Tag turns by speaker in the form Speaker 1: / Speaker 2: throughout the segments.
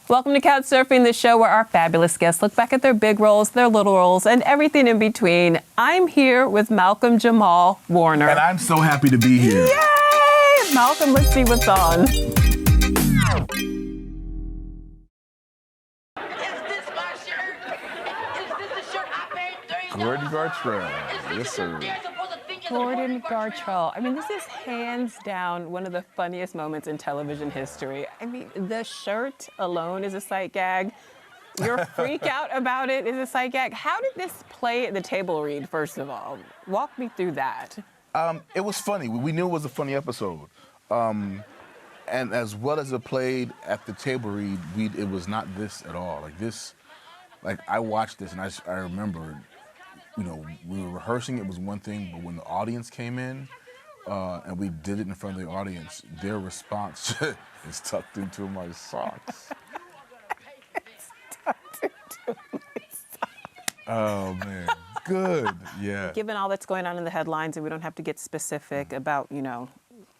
Speaker 1: Welcome to Couch Surfing, the show where our fabulous guests look back at their big roles, their little roles, and everything in between. I'm here with Malcolm-Jamal Warner.
Speaker 2: And I'm so happy to be here.
Speaker 1: Yay! Malcolm, let's see what's on.
Speaker 3: Is this my shirt? Is this the shirt I paid $30?
Speaker 2: Gordon Gartrell.
Speaker 3: Is
Speaker 2: Yes,
Speaker 3: this the
Speaker 2: sir.
Speaker 3: shirt they're supposed to think is
Speaker 1: Gordon
Speaker 3: a
Speaker 1: Gartrell. I mean, this is hands down one of the funniest moments in television history. I mean, the shirt alone is a sight gag. Your freak out about it is a sight gag. How did this play at the table read, first of all? Walk me through that.
Speaker 2: It was funny. We knew it was a funny episode. And as well as it played at the table read, it was not this at all. Like I watched this and I remember, you know, we were rehearsing, it was one thing, but when the audience came in and we did it in front of the audience, their response is tucked into my socks. Oh, man. Good. Yeah.
Speaker 1: Given all that's going on in the headlines, and we don't have to get specific about, you know,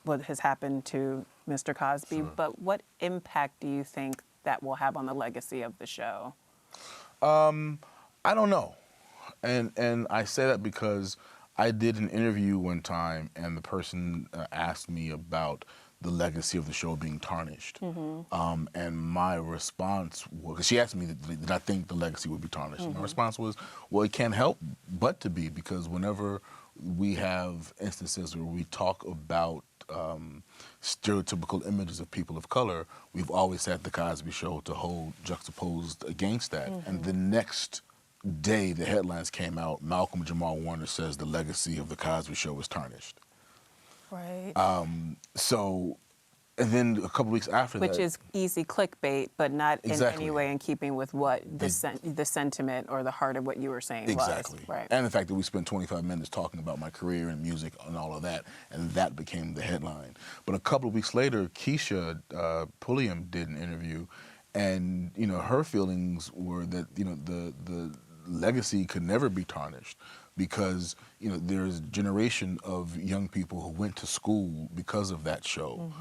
Speaker 1: what has happened to Mr. Cosby,
Speaker 2: Sure.
Speaker 1: but what impact do you think that will have on the legacy of the show?
Speaker 2: I don't know. And I say that because I did an interview one time and the person asked me about the legacy of the show being tarnished. And my response was, 'cause she asked me, did I think the legacy would be tarnished? And my response was, well, it can't help but to be, because whenever we have instances where we talk about stereotypical images of people of color, we've always had the Cosby Show to hold juxtaposed against that. And the next day the headlines came out, Malcolm-Jamal Warner says the legacy of the Cosby Show is tarnished.
Speaker 1: Right.
Speaker 2: And then a couple weeks after that.
Speaker 1: Which is easy clickbait, but not
Speaker 2: Exactly.
Speaker 1: in any way in keeping with what the sentiment or the heart of what you were saying
Speaker 2: Exactly.
Speaker 1: was. Right.
Speaker 2: And the fact that we spent 25 minutes talking about my career and music and all of that, and that became the headline. But a couple of weeks later, Keisha Pulliam did an interview, and you know her feelings were that the legacy could never be tarnished, because you know there's a generation of young people who went to school because of that show,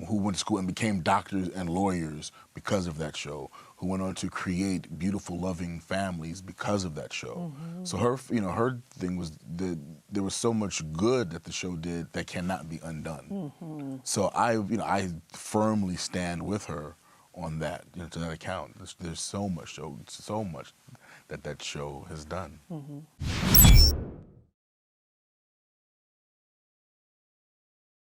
Speaker 2: who went to school and became doctors and lawyers because of that show, who went on to create beautiful, loving families because of that show. So her thing was that there was so much good that the show did that cannot be undone. So I firmly stand with her on that, to that account. There's so much that show has done.